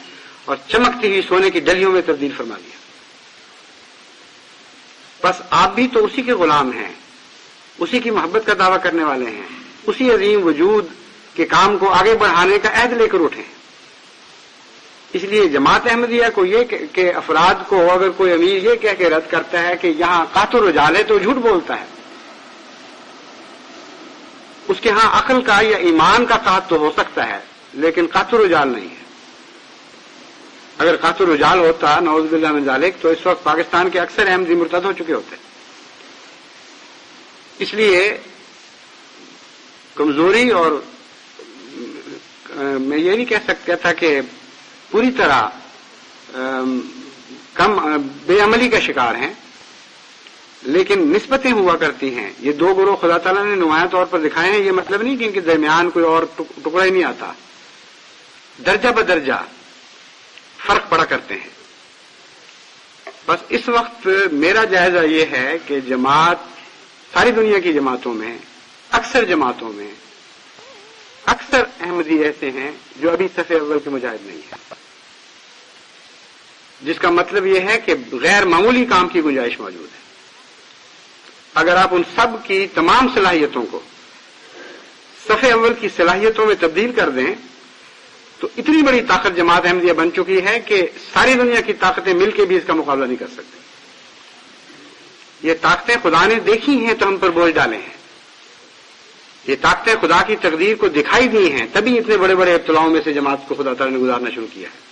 اور چمکتی ہوئی سونے کی ڈلیوں میں تبدیل فرما دیا. بس آپ بھی تو اسی کے غلام ہیں، اسی کی محبت کا دعویٰ کرنے والے ہیں، اسی عظیم وجود کے کام کو آگے بڑھانے کا عہد لے کر اٹھیں. اس لیے جماعت احمدیہ کو یہ کہ افراد کو اگر کوئی امیر یہ کہہ کے رد کرتا ہے کہ یہاں قحط الرجال ہے تو جھوٹ بولتا ہے. اس کے ہاں عقل کا یا ایمان کا قحط تو ہو سکتا ہے لیکن قحط الرجال نہیں ہے. اگر قحط الرجال ہوتا نعوذ باللہ من ذالک تو اس وقت پاکستان کے اکثر احمدی مرتد ہو چکے ہوتے. اس لیے کمزوری اور میں یہ نہیں کہہ سکتا تھا کہ پوری طرح کم بے عملی کا شکار ہیں، لیکن نسبتیں ہوا کرتی ہیں. یہ دو گروہ خدا تعالیٰ نے نمایاں طور پر دکھائے ہیں. یہ مطلب نہیں کہ ان کے درمیان کوئی اور ٹکڑا ہی نہیں آتا. درجہ بدرجہ فرق پڑا کرتے ہیں. بس اس وقت میرا جائزہ یہ ہے کہ جماعت ساری دنیا کی جماعتوں میں اکثر جماعتوں میں اکثر احمدی ایسے ہیں جو ابھی صف اول کے مجاہد نہیں ہیں، جس کا مطلب یہ ہے کہ غیر معمولی کام کی گنجائش موجود ہے. اگر آپ ان سب کی تمام صلاحیتوں کو صف اول کی صلاحیتوں میں تبدیل کر دیں تو اتنی بڑی طاقت جماعت احمدیہ بن چکی ہے کہ ساری دنیا کی طاقتیں مل کے بھی اس کا مقابلہ نہیں کر سکتی. یہ طاقتیں خدا نے دیکھی ہیں تو ہم پر بوجھ ڈالے ہیں. یہ طاقتیں خدا کی تقدیر کو دکھائی دی ہیں تبھی اتنے بڑے بڑے ابتلاؤں میں سے جماعت کو خدا تعالیٰ نے گزارنا شروع کیا ہے.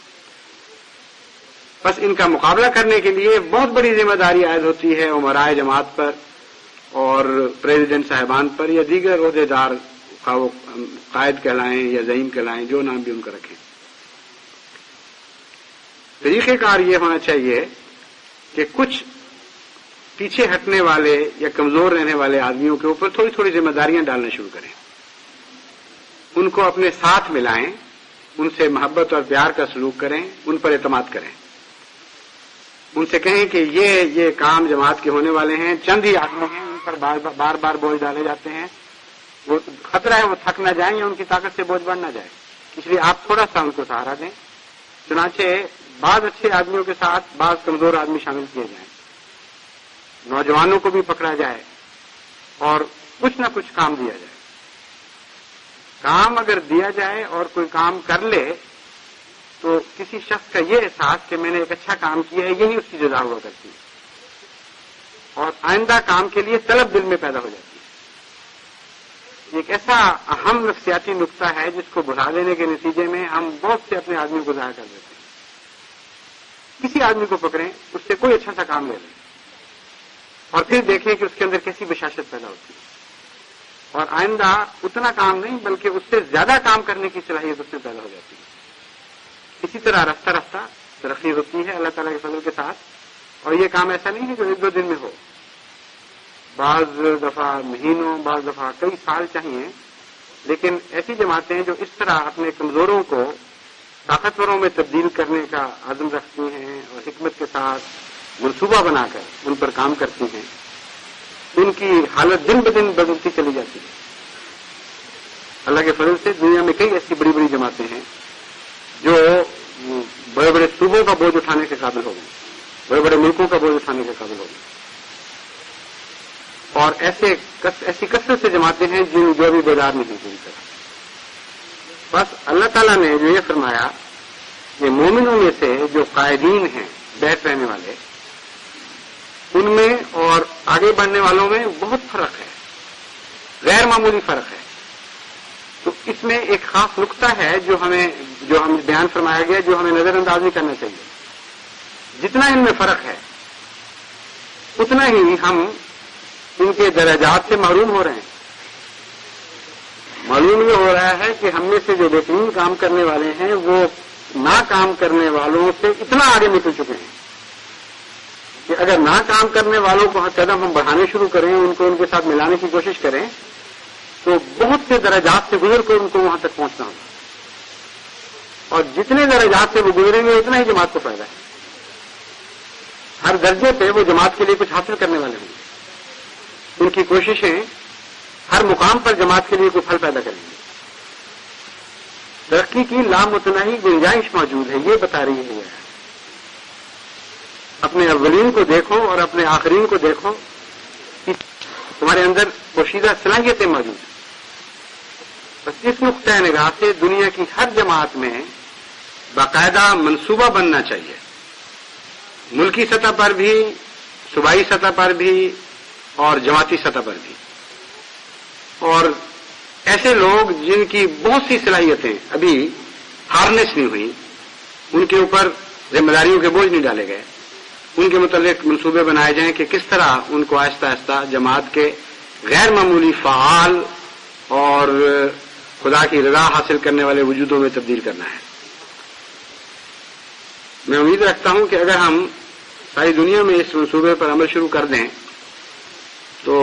بس ان کا مقابلہ کرنے کے لیے بہت بڑی ذمہ داری عائد ہوتی ہے امرائے جماعت پر اور پریزیڈنٹ صاحبان پر یا دیگر عہدے دار، وہ قائد کہلائیں یا زعیم کہلائیں، جو نام بھی ان کا رکھیں. طریقہ کار یہ ہونا چاہیے کہ کچھ پیچھے ہٹنے والے یا کمزور رہنے والے آدمیوں کے اوپر تھوڑی تھوڑی ذمہ داریاں ڈالنا شروع کریں، ان کو اپنے ساتھ ملائیں، ان سے محبت اور پیار کا سلوک کریں، ان پر اعتماد کریں. ان سے کہیں کہ یہ کام جماعت کے ہونے والے ہیں، چند ہی آدمی ہیں، ان پر بار بار بوجھ ڈالے جاتے ہیں، وہ خطرہ ہے وہ تھک نہ جائیں یا ان کی طاقت سے بوجھ بڑھ نہ جائے، اس لیے آپ تھوڑا سا ان کو سہارا دیں۔ چنانچہ بعض اچھے آدمیوں کے ساتھ بعض کمزور آدمی شامل کیے جائیں، نوجوانوں کو بھی پکڑا جائے اور کچھ نہ کچھ کام دیا جائے۔ کام اگر دیا جائے اور کوئی کام کر لے تو کسی شخص کا یہ احساس کہ میں نے ایک اچھا کام کیا ہے، یہی اس کی جزا ہوا کرتی ہے، اور آئندہ کام کے لیے طلب دل میں پیدا ہو جاتی ہے۔ ایک ایسا اہم نفسیاتی نقطہ ہے جس کو بھلا دینے کے نتیجے میں ہم بہت سے اپنے آدمیوں کو ضائع کر دیتے ہیں۔ کسی آدمی کو پکڑیں، اس سے کوئی اچھا سا کام لے لیں اور پھر دیکھیں کہ اس کے اندر کیسی بشاشت پیدا ہوتی ہے، اور آئندہ اتنا کام نہیں بلکہ اس سے زیادہ کام کرنے کی صلاحیت اس میں پیدا ہو جاتی ہے۔ اسی طرح رفتہ رفتہ ترقی ہوتی ہے اللہ تعالیٰ کے فضل کے ساتھ، اور یہ کام ایسا نہیں ہے جو ایک دو دن میں ہو، بعض دفعہ مہینوں، بعض دفعہ کئی سال چاہیے، لیکن ایسی جماعتیں جو اس طرح اپنے کمزوروں کو طاقتوروں میں تبدیل کرنے کا عزم رکھتی ہیں اور حکمت کے ساتھ منصوبہ بنا کر ان پر کام کرتی ہیں، ان کی حالت دن بدن بدلتی چلی جاتی ہے۔ اللہ کے فضل سے دنیا میں کئی ایسی بڑی بڑی جماعتیں ہیں جو بڑے بڑے صوبوں کا بوجھ اٹھانے کے قابل ہو گئے، بڑے بڑے ملکوں کا بوجھ اٹھانے کے قابل ہو گئے، اور ایسی کثرت سے جماعتیں ہیں جو ابھی بیدار نہیں پوری طرح۔ بس اللہ تعالیٰ نے جو یہ فرمایا کہ مومنوں میں سے جو قائدین ہیں بیٹھ رہنے والے، ان میں اور آگے بڑھنے والوں میں بہت فرق ہے، غیر معمولی فرق ہے۔ تو اس میں ایک خاص نقطہ ہے جو ہمیں بیان فرمایا گیا، جو ہمیں نظر انداز نہیں کرنا چاہیے۔ جتنا ان میں فرق ہے اتنا ہی ہم ان کے درجات سے محروم ہو رہے ہیں۔ معلوم یہ ہو رہا ہے کہ ہم میں سے جو بہترین کام کرنے والے ہیں وہ ناکام کرنے والوں سے اتنا آگے نکل چکے ہیں کہ اگر ناکام کرنے والوں کو قدم ہم بڑھانے شروع کریں، ان کو ان کے ساتھ ملانے کی کوشش کریں، تو بہت سے درجات سے گزر کر ان کو وہاں تک پہنچنا ہوگا، اور جتنے درجات سے وہ گزریں گے اتنا ہی جماعت کو فائدہ ہے۔ ہر درجے پہ وہ جماعت کے لیے کچھ حاصل کرنے والے ہوں گے، ان کی کوششیں ہر مقام پر جماعت کے لیے کوئی پھل پیدا کریں گے۔ ترقی کی لامتناہی گنجائش موجود ہے، یہ بتا رہی ہے۔ اپنے اولین کو دیکھو اور اپنے آخرین کو دیکھو کہ تمہارے اندر پوشیدہ صلاحیتیں موجود ہیں۔ بس اس نقطۂ نگاہ سے دنیا کی ہر جماعت میں باقاعدہ منصوبہ بننا چاہیے، ملکی سطح پر بھی، صوبائی سطح پر بھی اور جماعتی سطح پر بھی، اور ایسے لوگ جن کی بہت سی صلاحیتیں ابھی ہارنس نہیں ہوئی، ان کے اوپر ذمہ داریوں کے بوجھ نہیں ڈالے گئے، ان کے متعلق منصوبے بنائے جائیں کہ کس طرح ان کو آہستہ آہستہ جماعت کے غیر معمولی فعال اور خدا کی رضا حاصل کرنے والے وجودوں میں تبدیل کرنا ہے۔ میں امید رکھتا ہوں کہ اگر ہم ساری دنیا میں اس منصوبے پر عمل شروع کر دیں تو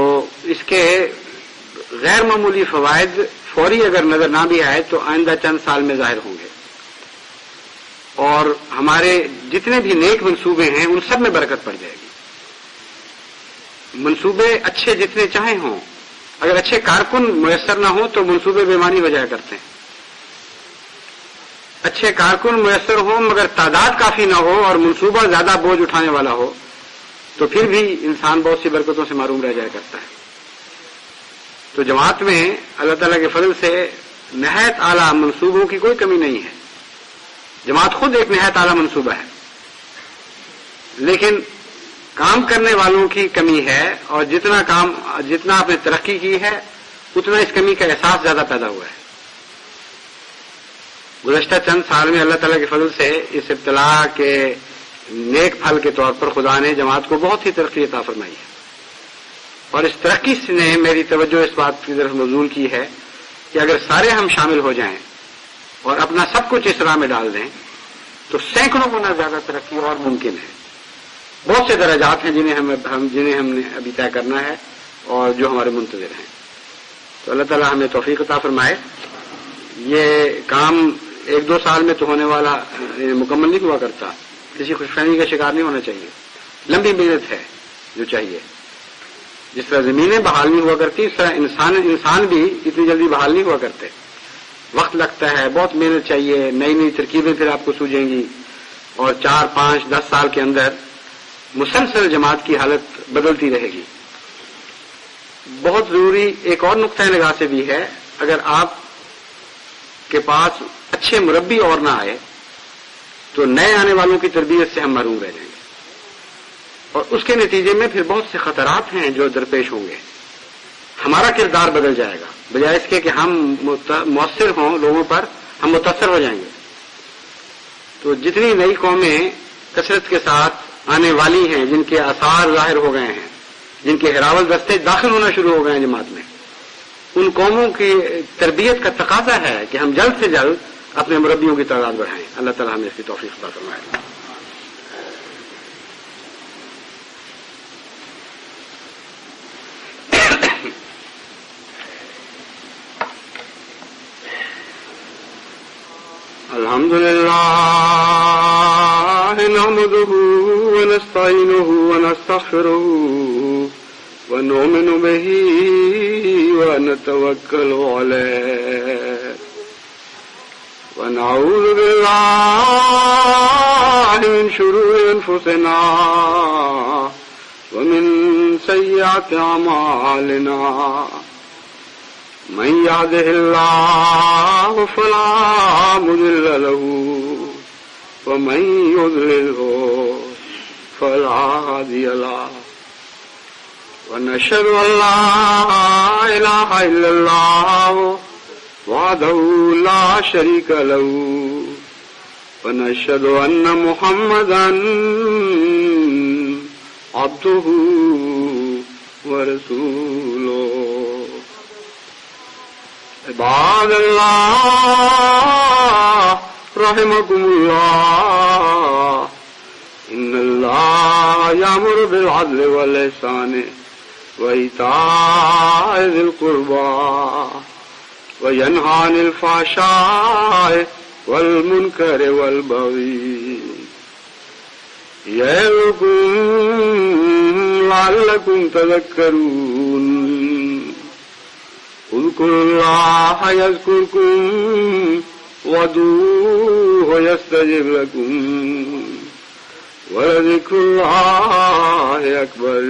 اس کے غیر معمولی فوائد فوری اگر نظر نہ بھی آئے تو آئندہ چند سال میں ظاہر ہوں گے، اور ہمارے جتنے بھی نیک منصوبے ہیں ان سب میں برکت پڑ جائے گی۔ منصوبے اچھے جتنے چاہیں ہوں، اگر اچھے کارکن میسر نہ ہوں تو منصوبے بے معنی ہو جایا کرتے ہیں۔ اچھے کارکن میسر ہوں مگر تعداد کافی نہ ہو اور منصوبہ زیادہ بوجھ اٹھانے والا ہو تو پھر بھی انسان بہت سی برکتوں سے محروم رہ جایا کرتا ہے۔ تو جماعت میں اللہ تعالیٰ کے فضل سے نہایت اعلیٰ منصوبوں کی کوئی کمی نہیں ہے، جماعت خود ایک نہایت اعلیٰ منصوبہ ہے، لیکن کام کرنے والوں کی کمی ہے، اور جتنا آپ نے ترقی کی ہے اتنا اس کمی کا احساس زیادہ پیدا ہوا ہے۔ گزشتہ چند سال میں اللہ تعالیٰ کے فضل سے اس ابتلا کے نیک پھل کے طور پر خدا نے جماعت کو بہت ہی ترقی عطا فرمائی ہے، اور اس ترقی نے میری توجہ اس بات کی طرف مبذول کی ہے کہ اگر سارے ہم شامل ہو جائیں اور اپنا سب کچھ اس راہ میں ڈال دیں تو سینکڑوں گنا زیادہ ترقی اور ممکن ہے۔ بہت سے درجات ہیں جنہیں ہم نے ابھی طے کرنا ہے اور جو ہمارے منتظر ہیں۔ تو اللہ تعالیٰ ہمیں توفیق عطا فرمائے۔ یہ کام ایک دو سال میں تو ہونے والا مکمل نہیں ہوا کرتا، کسی خوش فہمی کا شکار نہیں ہونا چاہیے. لمبی محنت ہے جو چاہیے. جس طرح زمینیں بحال نہیں ہوا کرتی اس طرح انسان بھی اتنی جلدی بحال نہیں ہوا کرتے. وقت لگتا ہے, بہت محنت چاہیے, نئی نئی ترکیبیں پھر آپ کو سوجیں گی اور 4, 5, 10 سال کے اندر مسلسل جماعت کی حالت بدلتی رہے گی. بہت ضروری ایک اور نقطۂ نگاہ سے بھی ہے, اگر آپ کے پاس اچھے مربی اور نہ آئے تو نئے آنے والوں کی تربیت سے ہم محروم رہ جائیں گے, اور اس کے نتیجے میں پھر بہت سے خطرات ہیں جو درپیش ہوں گے. ہمارا کردار بدل جائے گا, بجائے اس کے کہ ہم مؤثر ہوں لوگوں پر, ہم متاثر ہو جائیں گے. تو جتنی نئی قومیں کثرت کے ساتھ آنے والی ہیں, جن کے آثار ظاہر ہو گئے ہیں, جن کے ہراول دستے داخل ہونا شروع ہو گئے ہیں جماعت میں, ان قوموں کی تربیت کا تقاضا ہے کہ ہم جلد سے جلد اپنے مربیوں کی تعداد بڑھائیں. اللہ تعالیٰ ہمیں اس کی توفیق عطا فرمائے. الحمد للہ نحمده ونستعینه ونستغفره ونؤمن به ونتوکل علیہ ونعوذ باللہ من شرور انفسنا ومن سیئات اعمالنا من يهده الله فلا مضل له ومن يضلله فلا هادي له ونشهد أن لا إله إلا الله وحده لا شريك له ونشهد أن محمدا عبده ورسوله. عباد اللہ رحمكم اللہ ان اللہ یامر بالعدل والإحسان وإیتاء ذی القربى وینہی عن الفحشاء والمنکر والبغی یعظکم لعلکم تذکرون. اذکروا اللہ یذکرکم وادعوہ یستجب لکم ولذکر اللہ اکبر.